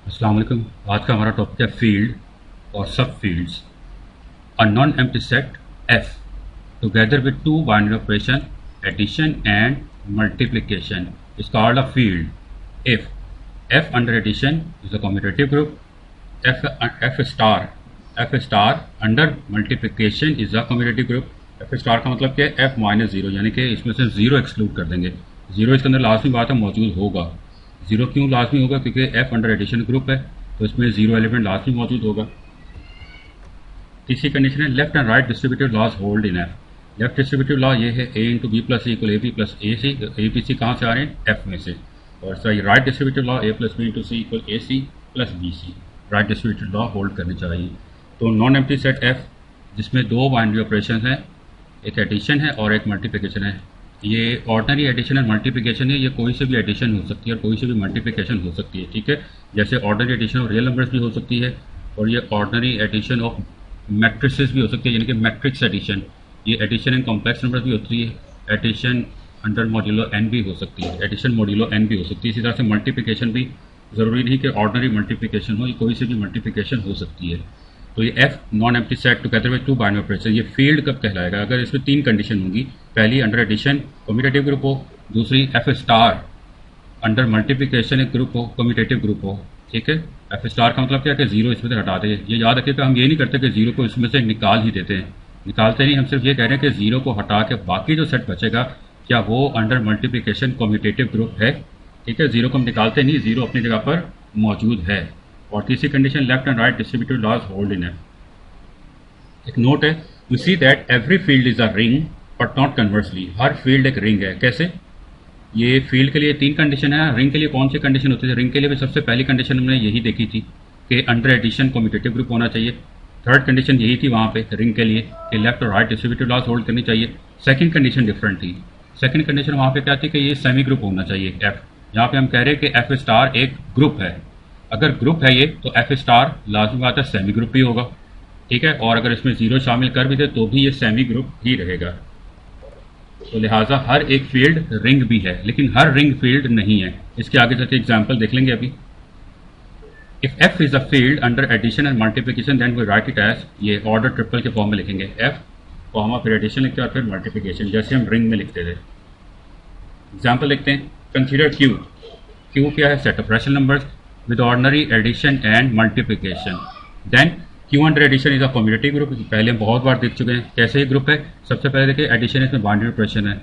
अस्सलाम वालेकुम। आज का हमारा टॉपिक है फील्ड और sub fields. A non empty set F together with two binary operation addition and multiplication is called a field if F under addition is a commutative group, F star under multiplication is a commutative group. F star का मतलब क्या है? F minus zero, यानी कि इसमें से zero exclude कर देंगे। जीरो इसके अंदर लाजमी बात है मौजूद होगा। जीरो क्यों लाजमी होगा? क्योंकि एफ अंडर एडिशन ग्रुप है तो इसमें जीरो एलिमेंट लाजमी मौजूद होगा। तीसरी कंडीशन है left and right distributive laws hold in F. Left distributive law ये है a into b plus equal a b plus a c. A b c कहाँ से आ रहे हैं? एफ में से। और सही right distributive law a plus b into c equal a c plus b c. Right distributive law hold करनी चाहिए। तो नॉन एम्प्टी सेट एफ जिसमें दो बाइनरी ऑपरेशन हैं, एक एडिशन है और एक मल्टीप्लिकेशन है। ये ऑर्डनरी एडिशन एंड मल्टीप्लिकेशन है, ये कोई से भी एडिशन हो सकती है और कोई से भी मल्टीप्लिकेशन हो सकती है। ठीक है, जैसे ordinary addition of real numbers भी हो सकती है और ये ऑर्डनरी एडिशन ऑफ मैट्रिसेस भी हो सकती है, यानी कि मैट्रिक्स एडिशन। ये एडिशन एंड कॉम्प्लेक्स नंबर्स भी होती है। एडिशन अंडर मॉड्यूलो एन भी हो सकती है, एडिशन मॉड्यूलो एन भी हो सकती है। इसी तरह से मल्टीप्लिकेशन भी ज़रूरी नहीं कि ऑर्डनरी मल्टीप्लिकेशन हो, ये कोई से भी मल्टीप्लिकेशन हो सकती है। तो ये F non empty set together with two binary operation, ये फील्ड कब कहलाएगा? अगर इसमें तीन कंडीशन होंगी। पहली अंडर एडिशन कम्यूटेटिव ग्रुप हो, दूसरी एफ स्टार अंडर मल्टीप्लिकेशन एक ग्रुप हो, कम्यूटेटिव ग्रुप हो। ठीक है, एफ स्टार का मतलब क्या है कि जीरो इसमें से हटा दें। ये याद रखिएगा, हम ये नहीं करते कि जीरो को इसमें से निकाल ही देते हैं, निकालते नहीं। हम सिर्फ ये कह रहे हैं कि जीरो को हटा के बाकी जो सेट बचेगा क्या वो अंडर मल्टीप्लिकेशन कम्यूटेटिव ग्रुप है। ठीक है, जीरो को हम निकालते नहीं, जीरो अपनी जगह पर मौजूद है। और तीसरी condition left and right distributive laws hold in F. एक नोट है, you see that every field is a ring but not conversely. हर फील्ड एक रिंग है। कैसे? ये फील्ड के लिए तीन कंडीशन है, रिंग के लिए कौन सी कंडीशन होती है? रिंग के लिए भी सबसे पहली कंडीशन हमने यही देखी थी कि अंडर एडिशन कम्यूटेटिव ग्रुप होना चाहिए। थर्ड कंडीशन यही थी वहाँ पे रिंग के लिए कि लेफ्ट और राइट डिस्ट्रीब्यूटिव लॉज होल्ड करनी चाहिए। सेकंड कंडीशन डिफरेंट थी। सेकंड कंडीशन वहाँ पे क्या थी कि ये सेमी ग्रुप होना चाहिए एफ। यहाँ पे हम कह रहे हैं कि एफ स्टार एक ग्रुप है। अगर ग्रुप है ये तो एफ स्टार लाजमी बात है सेमी ग्रुप भी होगा। ठीक है, और अगर इसमें जीरो शामिल कर भी दे तो भी ये सेमी ग्रुप ही रहेगा। तो लिहाजा हर एक फील्ड रिंग भी है, लेकिन हर रिंग फील्ड नहीं है। इसके आगे चलते एग्जाम्पल देख लेंगे अभी। If F is a field under addition and multiplication then we write it as, ये ऑर्डर ट्रिपल के फॉर्म में लिखेंगे, एफ कॉमा फिर एडिशन लिखते हैं और फिर मल्टीप्लिकेशन, जैसे हम रिंग में लिखते थे। एग्जाम्पल देखते हैं। Consider Q. क्यू क्या है? Set of rational numbers with ordinary addition and multiplication. Then Q under addition is a commutative group। पहले हम बहुत बार देख चुके हैं कैसे ये ग्रुप है। सबसे पहले देखिए एडिशन, इसमें बाइनरी ऑपरेशन है।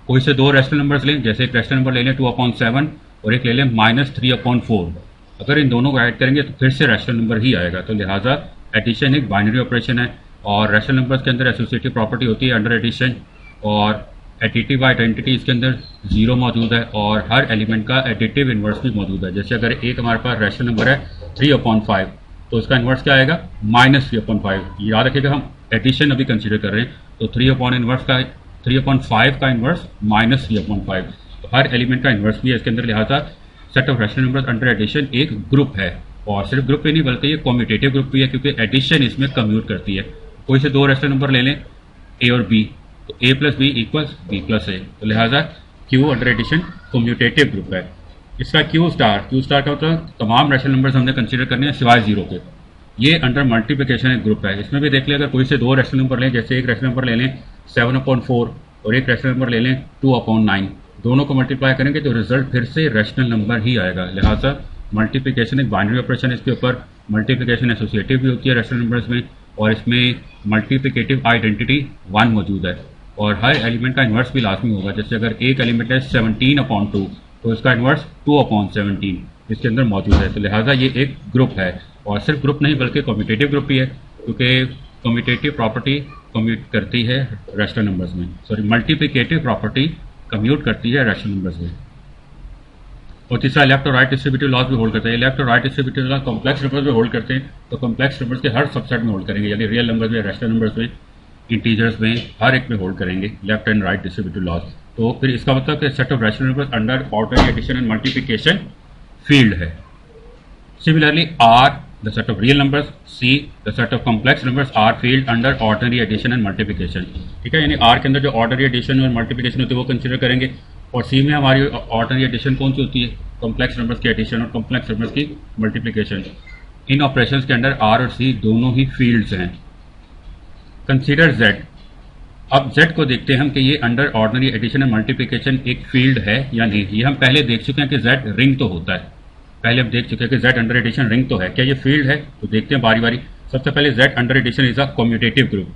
कोई से दो रैशनल नंबर्स लें, जैसे एक रैशनल नंबर ले लें 2/7 और एक ले लें -3/4। अगर इन दोनों को ऐड करेंगे तो फिर से रैशनल नंबर ही आएगा। तो लिहाजा एडिशन एक बाइनरी ऑपरेशन है और रैशनल नंबर्स के अंदर एसोसिएटिव प्रॉपर्टी होती है अंडर एडिशन, और एडिटिव आइडेंटिटी इसके अंदर जीरो मौजूद है और हर एलिमेंट का एडिटिव इन्वर्स भी मौजूद है। जैसे अगर एक हमारे पास रैशनल नंबर है 3/5 तो उसका इन्वर्स क्या आएगा? -3/5। याद रखिएगा हम एडिशन अभी कंसीडर कर रहे हैं, तो 3/5 का इन्वर्स -3/5। तो हर एलिमेंट का इन्वर्स भी है इसके अंदर। लिहाजा set of rational numbers under addition एक ग्रुप है, और सिर्फ ग्रुप ही नहीं बल्कि ये कम्यूटेटिव ग्रुप भी है, क्योंकि एडिशन इसमें कम्यूट करती है। कोई से दो रैशनल नंबर ले लें ए और बी, तो a plus b equals b plus a. तो लिहाजा Q under addition commutative group है। इसका Q स्टार का मतलब तमाम रैशनल नंबर्स हमने कंसीडर करने हैं सिवाय जीरो के। ये अंडर मल्टीप्लिकेशन एक ग्रुप है। इसमें भी देख लें, अगर कोई से दो रैशनल नंबर लें, जैसे एक रैशनल नंबर ले लें 7/4 और एक रैशनल नंबर ले लें 2/9, दोनों को मल्टीप्लाई करेंगे तो रिजल्ट फिर से रैशनल नंबर ही आएगा। लिहाजा मल्टीप्लिकेशन एक बाइनरी ऑपरेशन, इसके ऊपर मल्टीप्लिकेशन एसोसिएटिव भी होती है रैशनल नंबर्स में, और इसमें मल्टीप्लिकेटिव आइडेंटिटी 1 मौजूद है और हर एलिमेंट का इन्वर्स भी लाजमी होगा। जैसे अगर एक एलिमेंट है 17/2 तो इसका इन्वर्स 2/17 इसके अंदर मौजूद है। तो लिहाजा ये एक ग्रुप है, और सिर्फ ग्रुप नहीं बल्कि कम्यूटेटिव ग्रुप भी है, क्योंकि कम्यूटेटिव प्रॉपर्टी कम्यूट करती है रैशनल नंबर्स में, मल्टीप्लिकेटिव प्रॉपर्टी कम्यूट करती है रैशनल नंबर्स में। और तीसरा लेफ्ट और राइट डिस्ट्रीब्यूटिव लॉज भी होल्ड करते हैं। लेफ्ट और right distributive laws complex numbers में होल्ड करते हैं, तो कॉम्प्लेक्स नंबर्स के हर सबसेट में होल्ड करेंगे, यानी रियल नंबर्स में, रैशनल नंबर्स में, इंटीजर्स में, हर एक में होल्ड करेंगे left and right distributive laws. तो फिर इसका मतलब कि set of rational numbers under ordinary addition and multiplication field है। Similarly R the set of real numbers, C the set of complex numbers are field under ordinary addition and multiplication. ठीक है, यानी are के अंदर जो ordinary addition और multiplication होती है वो कंसिडर करेंगे, और सी में हमारी ऑर्डनरी एडिशन कौन सी होती है? कॉम्प्लेक्स नंबर्स की एडिशन और कॉम्प्लेक्स नंबर्स की मल्टीप्लिकेशन। इन ऑपरेशंस के अंदर आर और सी दोनों ही फील्ड्स हैं। Consider Z. अब जेड को देखते हैं हम कि ये under ordinary addition and multiplication एक फील्ड है या नहीं। ये हम पहले देख चुके हैं कि जेड रिंग तो होता है, पहले हम देख चुके हैं कि जेड अंडर एडिशन रिंग तो है। क्या ये फील्ड है? तो देखते हैं बारी बारी। सबसे पहले Z under addition is a commutative group.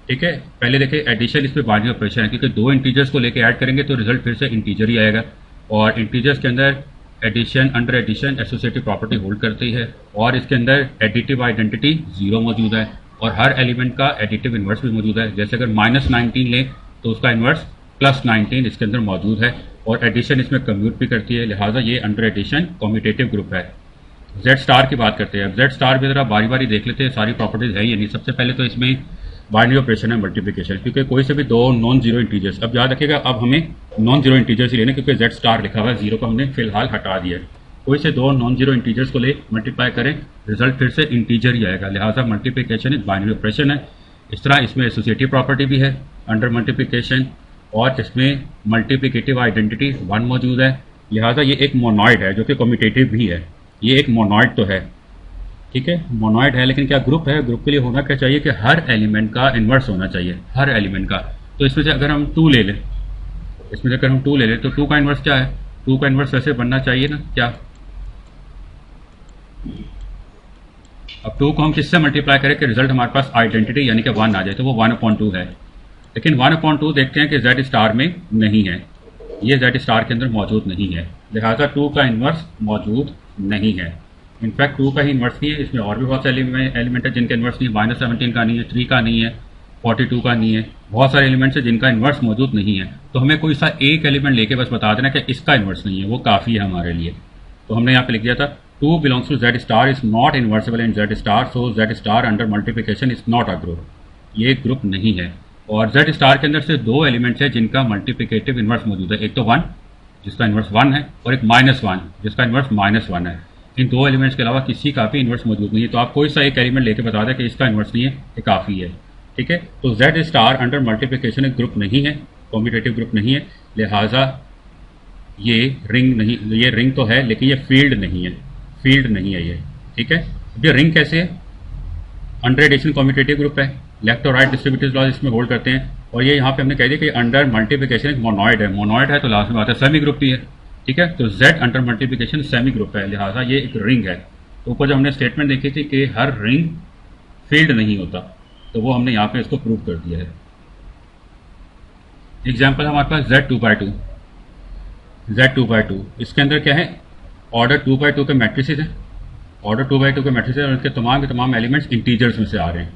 ठीक है, पहले देखिए एडिशन इसमें बाइनरी ऑपरेशन है, क्योंकि दो इंटीजर्स को लेकर ऐड करेंगे तो रिजल्ट फिर से इंटीजर ही आएगा। और इंटीजर्स के अंदर addition under addition associative property hold करती है, और इसके अंदर एडिटिव आइडेंटिटी 0 मौजूद है, और हर एलिमेंट का एडिटिव इन्वर्स भी मौजूद है। जैसे अगर -19 लें तो उसका इन्वर्स +19 इसके अंदर मौजूद है, और एडिशन इसमें कम्यूट भी करती है, लिहाजा ये अंडर एडिशन कम्यूटेटिव ग्रुप है। जेड स्टार की बात करते हैं। अब जेड स्टार भी जरा बारी बारी देख लेते हैं सारी प्रॉपर्टीज है ये नहीं। सबसे पहले तो इसमें बाइनरी ऑपरेशन है मल्टीप्लिकेशन, क्योंकि कोई से भी दो नॉन जीरो इंटीजर्स, अब याद रखिएगा अब हमें नॉन जीरो इंटीजर्स ही लेने, क्योंकि जेड स्टार लिखा हुआ है, जीरो को हमने फिलहाल हटा दिया है। कोई से दो नॉन जीरो इंटीजर्स को ले मल्टीप्लाई करें, रिजल्ट फिर से इंटीजर ही आएगा, लिहाजा मल्टीप्लिकेशन एक बाइनरी ऑपरेशन है। इस तरह इसमें एसोसिएटिव प्रॉपर्टी भी है अंडर मल्टीप्लिकेशन, और इसमें मल्टीप्लिकेटिव आइडेंटिटी 1 मौजूद है, लिहाजा ये एक मोनॉइड है जो कि कम्यूटेटिव भी है। ये एक मोनॉइड तो है, ठीक है, मोनॉइड है, लेकिन क्या ग्रुप है? ग्रुप के लिए होना क्या चाहिए कि हर एलिमेंट का इन्वर्स होना चाहिए, हर एलिमेंट का। तो इसमें से अगर हम 2 ले लें, इसमें से अगर हम 2 ले लें तो 2 का इन्वर्स क्या है? 2 का इन्वर्स वैसे बनना चाहिए ना, क्या? अब 2 को हम किससे मल्टीप्लाई करें कि रिजल्ट हमारे पास आइडेंटिटी यानी कि 1 आ जाए, तो वो 1/2 है। लेकिन 1/2 देखते हैं कि जेड स्टार में नहीं है, ये जेड स्टार के अंदर मौजूद नहीं है, लिहाजा 2 का इन्वर्स मौजूद नहीं है। इनफैक्ट 2 का ही इन्वर्स नहीं है, इसमें और भी बहुत सारे एलिमेंट है जिनका इन्वर्स नहीं है। -17 का नहीं है, 3 का नहीं है, 42 का नहीं है, बहुत सारे एलिमेंट्स है जिनका इन्वर्स मौजूद नहीं है। तो हमें कोई सा एक एलिमेंट लेके बस बता देना कि इसका इन्वर्स नहीं है, वो काफ़ी है हमारे लिए। तो हमने यहाँ पे लिख दिया था 2 belongs to Z star is not invertible in Z star, so Z star under multiplication is not a group. ये एक ग्रुप नहीं है। और जेड स्टार के अंदर से 2 एलिमेंट्स है जिनका मल्टीप्लिकेटिव इन्वर्स मौजूद है, एक तो 1 जिसका इन्वर्स 1 है, और एक -1 जिसका इन्वर्स -1 है। इन 2 एलिमेंट्स के अलावा किसी का भी इन्वर्स मौजूद नहीं है। तो आप कोई सा एक एलिमेंट लेके बता दें कि इसका इन्वर्स नहीं है, ये काफ़ी है, ठीक है। तो जेड स्टार अंडर मल्टीप्लिकेशन एक ग्रुप नहीं है, कॉम्पिटेटिव ग्रुप नहीं है, लिहाजा ये रिंग नहीं, ये रिंग तो है लेकिन ये फील्ड नहीं है, फील्ड नहीं है ये, ठीक है। ये रिंग कैसे है? अंडर एडिशन कॉम्पिटेटिव ग्रुप है, लेफ्ट और राइट डिस्ट्रीब्यूटिव लॉज इसमें होल्ड करते हैं, और ये यहाँ पे हमने कह दिया कि अंडर मल्टीप्लिकेशन एक मोनॉइड है, मोनॉइड है तो लास्ट में बात है सेमी ग्रुप भी है, ठीक है। तो Z under multiplication semi group है, लिहाजा ये एक रिंग है। तो ऊपर जो हमने स्टेटमेंट देखी थी कि हर रिंग फील्ड नहीं होता, तो वो हमने यहाँ पे इसको प्रूव कर दिया है। एग्जाम्पल हमारे पास Z2/2, Z2/2 इसके अंदर क्या है? ऑर्डर 2/2 के मैट्रिसेस हैं, ऑर्डर 2/2 के मैट्रिसेस, और इसके तमाम के तमाम एलिमेंट्स इंटीजर्स में से आ रहे हैं।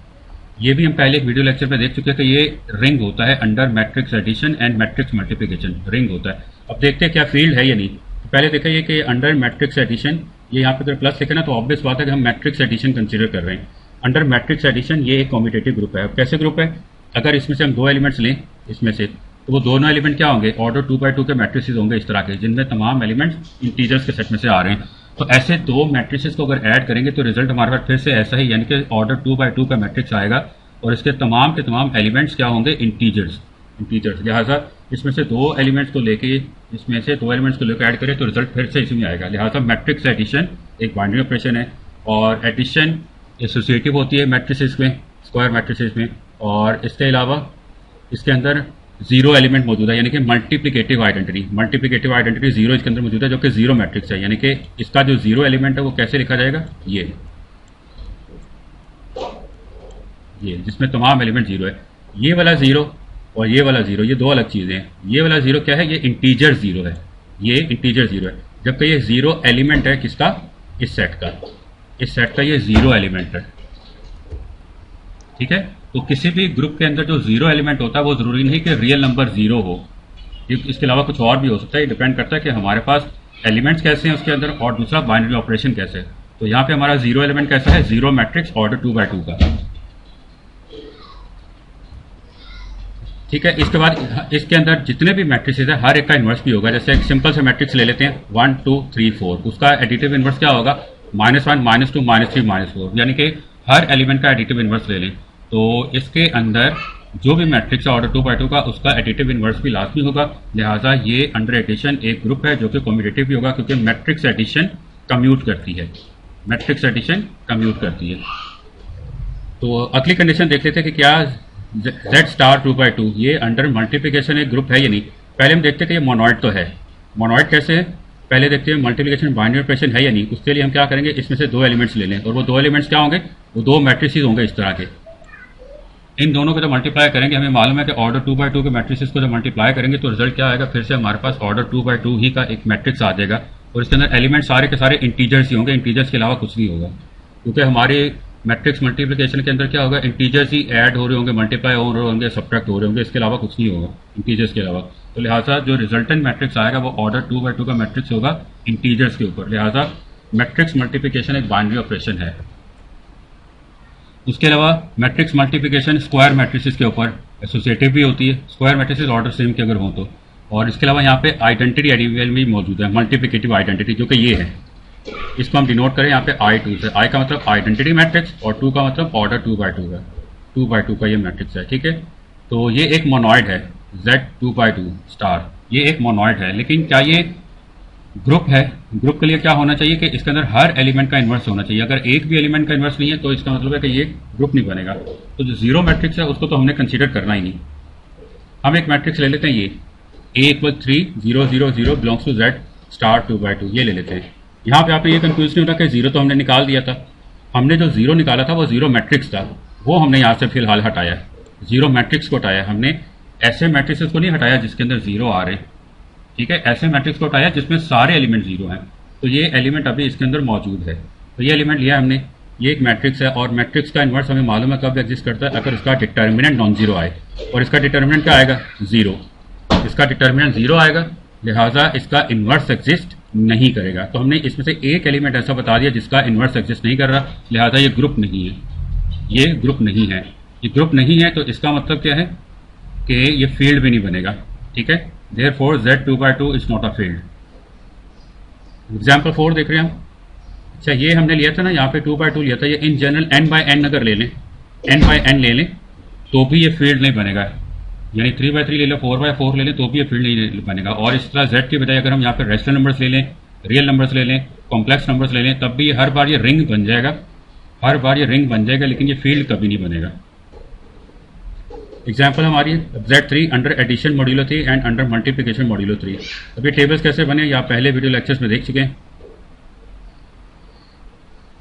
ये भी हम पहले एक वीडियो लेक्चर में देख चुके हैं कि ये रिंग होता है under matrix addition and matrix multiplication, ring होता है। अब देखते हैं क्या फील्ड है या नहीं। तो पहले देखा ये कि अंडर मैट्रिक्स एडिशन, ये यहाँ पे अगर प्लस लिखे ना तो ऑब्वियस बात है कि हम मैट्रिक्स एडिशन कंसीडर कर रहे हैं। अंडर मैट्रिक्स एडिशन ये एक कॉम्पिटेटिव ग्रुप है। अब कैसे ग्रुप है? अगर इसमें से हम 2 एलिमेंट्स लें इसमें से, तो वो दोनों एलिमेंट क्या होंगे? ऑर्डर 2/2 के मैट्रिसेस होंगे इस तरह के, जिनमें तमाम एलिमेंट्स इंटीजर्स के सेट में से आ रहे हैं। तो ऐसे 2 मैट्रिसेस को अगर ऐड करेंगे तो रिजल्ट हमारे पास फिर से ऐसा ही, यानी कि ऑर्डर 2/2 का मैट्रिक्स आएगा, और इसके तमाम के तमाम एलिमेंट्स क्या होंगे? Integers, integers. लिहाजा इसमें से 2 एलिमेंट्स को लेके, इसमें से 2 एलिमेंट्स को लेकर ऐड करें तो रिजल्ट फिर से इसमें आएगा। लिहाजा मैट्रिक्स एडिशन एक बाइनरी ऑपरेशन है, और एडिशन एसोसिएटिव होती है मैट्रिसेस में, स्क्वायर मैट्रिसेस में, और इसके अलावा इसके अंदर 0 एलिमेंट मौजूद है, यानी कि मल्टीप्लिकेटिव आइडेंटिटी, मल्टीप्लिकेटिव आइडेंटिटी 0 इसके अंदर मौजूद है, जो कि 0 मैट्रिक्स है, यानी कि इसका जो 0 एलिमेंट है वो कैसे लिखा जाएगा? ये जिसमें तमाम एलिमेंट 0 है। ये वाला 0 और ये वाला 0 ये 2 अलग चीज़ें हैं। ये वाला 0 क्या है? ये इंटीजर 0 है, ये इंटीजर 0 है, जबकि ये 0 एलिमेंट है किसका? इस सेट का, इस सेट का ये 0 एलिमेंट है, ठीक है। तो किसी भी ग्रुप के अंदर जो 0 एलिमेंट होता है वो जरूरी नहीं कि रियल नंबर 0 हो, इसके अलावा कुछ और भी हो सकता है। डिपेंड करता है कि हमारे पास एलिमेंट्स कैसे हैं उसके अंदर, और दूसरा बाइनरी ऑपरेशन कैसे है। तो यहाँ पे हमारा 0 एलिमेंट कैसा है? 0 मैट्रिक्स ऑर्डर 2/2 का, ठीक है। इसके बाद इसके अंदर जितने भी मैट्रिसेस है हर एक का इन्वर्स भी होगा। जैसे एक सिंपल से मैट्रिक्स ले लेते हैं 1 2 3 4, उसका एडिटिव इन्वर्स क्या होगा? -1 -2 -3 -4, यानी कि हर एलिमेंट का एडिटिव इन्वर्स ले लें तो इसके अंदर जो भी मैट्रिक्स है ऑर्डर 2 by 2 का, उसका एडिटिव इनवर्स भी लाजमी होगा। लिहाजा ये अंडर एडिशन एक ग्रुप है जो कि कम्यूटेटिव भी होगा, क्योंकि मैट्रिक्स एडिशन कम्यूट करती है, मैट्रिक्स एडिशन कम्यूट करती है। तो अगली कंडीशन देख लेते हैं कि क्या z स्टार 2 by 2 ये अंडर मल्टीप्लिकेशन एक ग्रुप है या नहीं। पहले हम देखते हैं कि ये मोनोइड तो है। मोनोइड कैसे है, पहले देखते हैं मल्टीप्लिकेशन बाइनरी ऑपरेशन है या नहीं। उसके लिए हम क्या करेंगे, इसमें से 2 एलिमेंट्स ले लें, और वो 2 एलिमेंट्स क्या होंगे, वो 2 मैट्रिसेस होंगे इस तरह के। इन दोनों को जब मल्टीप्लाई करेंगे, हमें मालूम है कि ऑर्डर 2 by 2 के मैट्रिसेस को जब मल्टीप्लाई करेंगे तो रिजल्ट क्या आएगा, फिर से हमारे पास ऑर्डर 2 by 2 ही का एक मैट्रिक्स आ जाएगा, और इसके अंदर एलिमेंट सारे के सारे इंटीजर्स ही होंगे, इंटीजर्स के अलावा कुछ नहीं होगा। क्योंकि हमारे मैट्रिक्स मल्टीप्लिकेशन के अंदर क्या होगा, इंटीजर्स ही ऐड हो रहे होंगे, मल्टीप्लाई हो रहे होंगे, सब्ट्रैक्ट हो रहे होंगे, इसके अलावा कुछ नहीं होगा इंटीजर्स के अलावा। तो लिहाजा जो रिजल्टेंट मैट्रिक्स आएगा वो ऑर्डर 2 by 2 का मैट्रिक्स होगा इंटीजर्स के ऊपर। लिहाजा मैट्रिक्स मल्टीप्लिकेशन एक बाइनरी ऑपरेशन है। उसके अलावा मैट्रिक्स मल्टीप्लिकेशन स्क्वायर मैट्रिसेस के ऊपर एसोसिएटिव भी होती है, स्क्वायर मैट्रिसेस ऑर्डर सेम के अगर हो तो। और इसके अलावा यहाँ पे आइडेंटिटी एडिवियल भी मौजूद है, मल्टीप्लिकेटिव आइडेंटिटी, जो कि ये है। इसको हम डिनोट करें यहाँ पे I2 से। I का मतलब आइडेंटिटी मैट्रिक्स और 2 का मतलब ऑर्डर 2 by 2 का, 2 by 2 का ये मैट्रिक्स है, ठीक है। तो ये एक मोनोइड है, Z 2 by 2 स्टार, ये एक मोनोइड है। लेकिन क्या ये ग्रुप है? ग्रुप के लिए क्या होना चाहिए कि इसके अंदर हर एलिमेंट का इन्वर्स होना चाहिए। अगर एक भी एलिमेंट का इन्वर्स नहीं है तो इसका मतलब है कि ये ग्रुप नहीं बनेगा। तो जो जीरो मैट्रिक्स है उसको तो हमने कंसीडर करना ही नहीं। हम एक मैट्रिक्स ले लेते हैं, ये A = 3 0 0 0 belongs to Z star 2 by 2, ये ले लेते हैं। यहाँ पे आपको ये कंफ्यूज नहीं होता कि जीरो तो हमने निकाल दिया था। हमने जो जीरो निकाला था वो जीरो मैट्रिक्स था, वो हमने यहाँ से फिलहाल हटाया। जीरो मैट्रिक्स को हटाया हमने, ऐसे मैट्रिक्स को नहीं हटाया जिसके अंदर जीरो आ रहे, ठीक है। ऐसे मैट्रिक्स को हटाया जिसमें सारे एलिमेंट जीरो हैं। तो ये एलिमेंट अभी इसके अंदर मौजूद है, तो ये एलिमेंट लिया हमने। ये एक मैट्रिक्स है, और मैट्रिक्स का इन्वर्स हमें मालूम है कब एग्जिस्ट करता है, अगर इसका डिटर्मिनेंट नॉन जीरो आए। और इसका डिटर्मिनेंट क्या आएगा, जीरो। इसका डिटर्मिनेंट जीरो आएगा, लिहाजा इसका इन्वर्स एग्जिस्ट नहीं करेगा। तो हमने इसमें से एक एलिमेंट ऐसा बता दिया जिसका इन्वर्स एग्जिस्ट नहीं कर रहा, लिहाजा ये ग्रुप नहीं है, ये ग्रुप नहीं है। ये ग्रुप नहीं है तो इसका मतलब क्या है कि ये फील्ड भी नहीं बनेगा, ठीक है। Therefore Z 2 by 2 is not a field। Example 4 देख रहे हैं हम। अच्छा, ये हमने लिया था ना, यहाँ पे 2 by 2 लिया था। ये in general n by n अगर ले लें, n by n ले लें तो भी ये फील्ड नहीं बनेगा। यानी 3 by 3 ले लें, 4 by 4 ले लें तो भी ये फील्ड नहीं बनेगा। और इस तरह Z की बजाय अगर हम यहाँ पे रेशनल नंबर्स ले लें, रियल नंबर्स ले लें, कॉम्प्लेक्स नंबर्स ले लें, तब भी हर बार ये रिंग बन जाएगा, हर बार ये रिंग बन जाएगा, लेकिन ये फील्ड कभी नहीं बनेगा। एग्जाम्पल हमारी Z3 under addition modulo 3 and under multiplication modulo 3। अब ये टेबल्स कैसे बने ये आप पहले वीडियो लेक्चर्स में देख चुके हैं।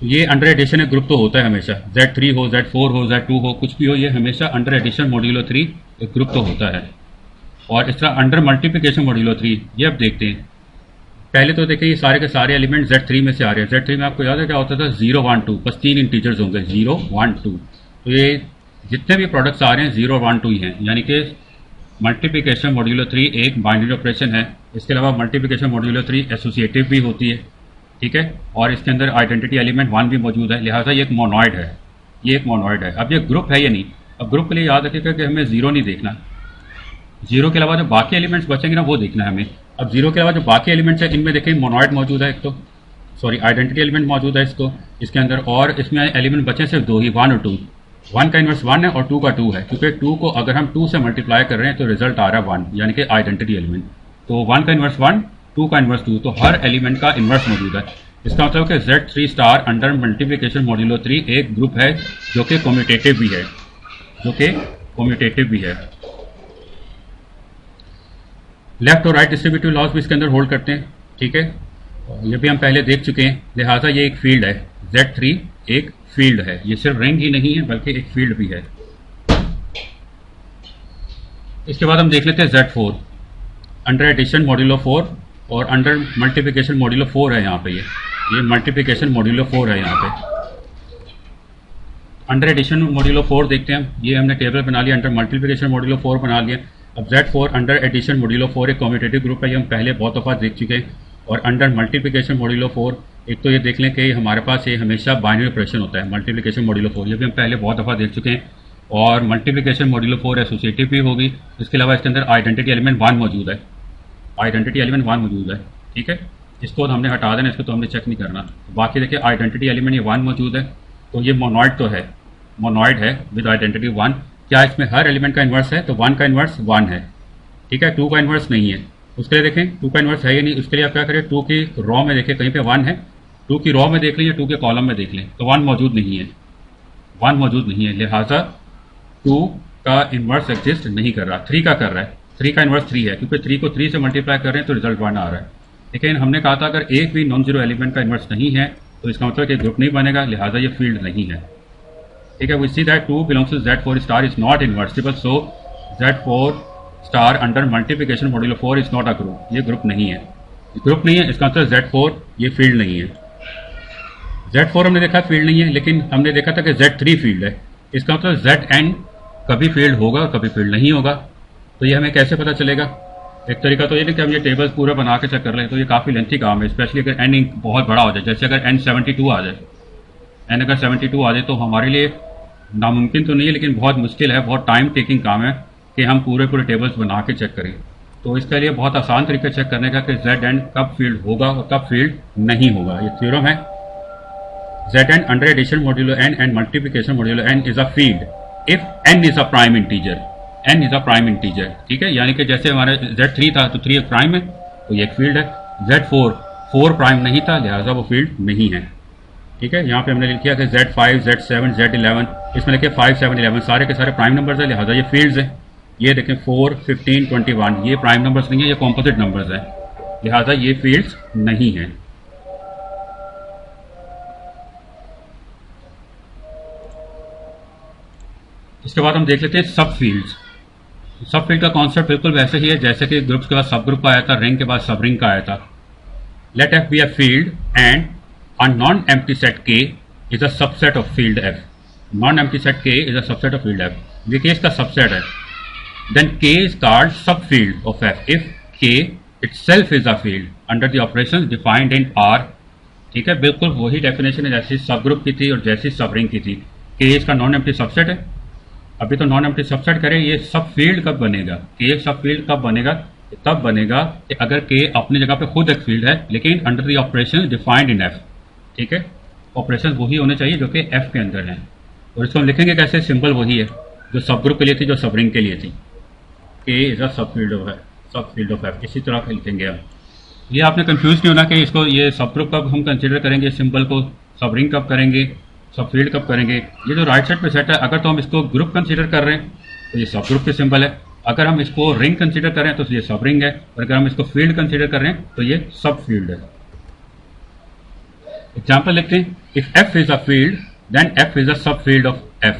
तो ये अंडर एडिशन एक ग्रुप तो होता है हमेशा, Z3 हो, Z4 हो, Z2 हो, कुछ भी हो, ये हमेशा अंडर एडिशन मॉड्यूलो 3 एक ग्रुप तो होता है। और इस तरह अंडर मल्टीप्लिकेशन मॉड्यूलो 3 ये अब देखते हैं। पहले तो देखें ये सारे के सारे एलिमेंट Z3 में से आ रहे हैं। Z3 में आपको याद है क्या होता था, 0 1 2, बस 3 इंटीजर्स होंगे, 0 1 2। तो ये जितने भी प्रोडक्ट्स आ रहे हैं 0 1 2 ही हैं, यानी कि मल्टीप्लिकेशन मॉड्यूलो 3 एक बाइनरी ऑपरेशन है। इसके अलावा मल्टीप्लिकेशन मॉड्यूलो 3 एसोसिएटिव भी होती है, ठीक है। और इसके अंदर आइडेंटिटी एलिमेंट 1 भी मौजूद है, लिहाजा ये एक मोनोइड है, ये एक मोनोइड है। अब ये ग्रुप है या नहीं, अब ग्रुप के लिए याद रखिएगा कि हमें जीरो नहीं देखना, जीरो के अलावा जो बाकी एलिमेंट्स बचेंगे ना वो देखना है हमें। अब जीरो के अलावा जो बाकी एलिमेंट्स है इनमें देखें मोनोइड मौजूद है, एक तो सॉरी आइडेंटिटी एलिमेंट मौजूद है इसके अंदर, और इसमें एलिमेंट बचे सिर्फ 2 ही, 1 और 2। 1 का इन्वर्स 1 है और 2 का 2 है, क्योंकि 2 को अगर हम 2 से मल्टीप्लाई कर रहे हैं तो रिजल्ट आ रहा है 1, यानी कि आइडेंटिटी एलिमेंट। तो 1 का इन्वर्स 1, 2 का इन्वर्स 2, तो हर एलिमेंट का इन्वर्स मौजूद है। इसका मतलब कि Z3 star under multiplication modulo 3 एक ग्रुप है जो कि कम्यूटेटिव भी है, जो कि कम्यूटेटिव भी है। लेफ्ट और राइट डिस्ट्रीब्यूटिव लॉज भी इसके अंदर होल्ड करते हैं, ठीक है। ये भी हम पहले देख चुके हैं, लिहाजा ये एक फील्ड है। Z3 एक फील्ड है, ये सिर्फ रिंग ही नहीं है बल्कि एक फील्ड भी है। इसके बाद हम देख लेते हैं Z4 अंडर एडिशन मॉड्यूलो 4 और अंडर मल्टीप्लिकेशन मॉड्यूलो 4 है। यहाँ पे ये मल्टीप्लिकेशन मॉड्यूलो 4 है। यहाँ पे अंडर एडिशन मॉड्यूलो 4 देखते हैं, ये हमने टेबल बना लिया, अंडर मल्टीप्लिकेशन मॉड्यूलो 4 बना लिया। अब Z4 अंडर एडिशन मॉड्यूलो 4 एक कम्यूटेटिव ग्रुप है, ये हम पहले बहुत दफ़ा देख चुके हैं। और अंडर मल्टीप्लिकेशन मॉड्यूलो 4 एक तो ये देख लें कि हमारे पास ये हमेशा बाइनरी ऑपरेशन होता है, मल्टीप्लिकेशन मॉड्यूलो 4, ये भी हम पहले बहुत दफ़ा देख चुके हैं। और मल्टीप्लिकेशन मॉड्यूलो 4 एसोसिएटिव भी होगी। इसके अलावा इसके अंदर आइडेंटिटी एलिमेंट 1 मौजूद है, आइडेंटिटी एलिमेंट 1 मौजूद है, ठीक है। इसको हमने हटा देना, इसको तो हमने चेक नहीं करना। बाकी देखिए आइडेंटिटी एलिमेंट ये 1 मौजूद है, तो ये मोनोइड तो है, मोनोइड है विद आइडेंटिटी 1। क्या इसमें हर एलिमेंट का इन्वर्स है? तो 1 का इन्वर्स 1 है, ठीक है, 2 का इन्वर्स नहीं है। उसके लिए देखें 2 का इन्वर्स है या नहीं, उसके लिए आप क्या करें, 2 की रॉ में देखें कहीं पे 1 है, 2 की रॉ में देख लीजिए, 2 के कॉलम में देख लें तो 1 मौजूद नहीं है, 1 मौजूद नहीं है, लिहाजा 2 का इन्वर्स एग्जिस्ट नहीं कर रहा, 3 का कर रहा है, 3 का इन्वर्स 3 है, क्योंकि 3 को 3 से मल्टीप्लाई कर रहे हैं तो रिजल्ट 1 आ रहा है। लेकिन हमने कहा था अगर एक भी नॉन जीरो एलिमेंट का इन्वर्स नहीं है तो इसका मतलब कि ग्रुप नहीं बनेगा, लिहाजा ये फील्ड नहीं है, ठीक है। We see that 2 belongs to Z4 star is not invertible, so Z4 star under multiplication modulo 4 is not a group, ये ग्रुप नहीं है, ग्रुप नहीं है, इसका मतलब Z4 ये फील्ड नहीं है। Z4 हमने देखा फील्ड नहीं है, लेकिन हमने देखा था कि Z3 फील्ड है, इसका मतलब Zn कभी फील्ड होगा और कभी फील्ड नहीं होगा। तो ये हमें कैसे पता चलेगा? एक तरीका तो ये नहीं कि हम ये टेबल्स पूरे बना के चेक कर लें, तो ये काफ़ी लेंथी काम है, स्पेशली अगर n बहुत बड़ा हो जाए, जैसे अगर n 72 आ जाए, n अगर 72 आ जाए तो हमारे लिए नामुमकिन तो नहीं है लेकिन बहुत मुश्किल है, बहुत टाइम टेकिंग काम है कि हम पूरे टेबल्स बना के चेक करें। तो इसके लिए बहुत आसान तरीका चेक करने का कि Zn कब फील्ड होगा और कब फील्ड नहीं होगा। ये थ्योरम है, Zn under addition modulo n and multiplication modulo n is a field if n is a prime integer, n is a prime integer, ठीक है। यानी कि जैसे हमारे Z3 था तो 3 एक प्राइम है तो ये एक फील्ड है, Z4 4 प्राइम नहीं था लिहाजा वो फील्ड नहीं है, ठीक है। यहाँ पे हमने लिख दिया कि Z5 Z7 Z11, इसमें देखिए 5 7 11 सारे के सारे प्राइम नंबर्स है, लिहाजा ये फील्ड्स है। ये देखें 4 15 21 ये प्राइम नंबर्स नहीं है, ये कॉम्पोजिट नंबर्स है, लिहाजा ये फील्ड्स नहीं है। इसके बाद हम देख लेते हैं सब फील्ड्स। सब फील्ड का कॉन्सेप्ट बिल्कुल वैसे ही है जैसे कि ग्रुप्स के बाद सब ग्रुप का आया था, रिंग के बाद सब रिंग का आया था। Let F be a field and a non-empty set K is a subset of field F. Non-empty set K is a subset of field F. ये K इसका subset है. Then K is called subfield of F if K itself is a field under the operations defined in R. ठीक है, बिल्कुल वही definition है जैसी सब ग्रुप की थी और जैसी सब रिंग की थी। K इसका नॉन एम्प्टी सबसेट है। अभी तो नॉन एम्प्टी सबसेट करें, ये सब फील्ड कब बनेगा? K सब फील्ड कब बनेगा? तब बनेगा कि अगर K अपनी जगह पे खुद एक फील्ड है लेकिन under the operation defined in F, ठीक है। ऑपरेशन वही होने चाहिए जो कि F के अंदर हैं, और इसको हम लिखेंगे कैसे? सिंबल वही है जो सब ग्रुप के लिए थी, जो सब रिंग के लिए थी। K इज अ सब फील्ड ऑफ F, इसी तरह के लिखेंगे हम। ये आपने कंफ्यूज नहीं होना कि इसको ये सब ग्रुप कब हम कंसिडर करेंगे, सिंबल को सब रिंग कब करेंगे, सब फील्ड कब करेंगे। ये जो राइट साइड पे सेट है, अगर तो हम इसको ग्रुप कंसिडर कर रहे हैं तो ये सब ग्रुप के सिंबल है, अगर हम इसको रिंग कंसिडर कर रहे हैं तो ये सब रिंग है, और अगर हम इसको फील्ड कंसिडर कर रहे हैं तो ये सब फील्ड है। एग्जाम्पल लिखते हैं, if F is a field then F is a सब फील्ड ऑफ F,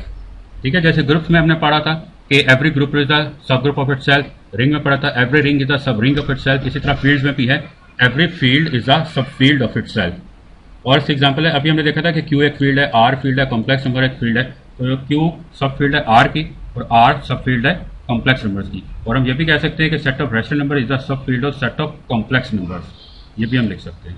ठीक है। जैसे ग्रुप्स में हमने पढ़ा था कि एवरी ग्रुप इज अ सब ग्रुप ऑफ इटसेल्फ, रिंग में पढ़ा था एवरी रिंग इज अ सब रिंग ऑफ इटसेल्फ, इसी तरह फील्ड्स में भी है एवरी फील्ड इज अ सब फील्ड ऑफ इटसेल्फ। और इस एग्जाम्पल है, अभी हमने देखा था कि Q एक फील्ड है, R फील्ड है, कॉम्प्लेक्स नंबर एक फील्ड है, तो Q सब फील्ड है R की और R सब फील्ड है कॉम्प्लेक्स नंबर्स की। और हम ये भी कह सकते हैं कि set of rational number is a सब field of set of complex numbers, ये भी हम लिख सकते हैं।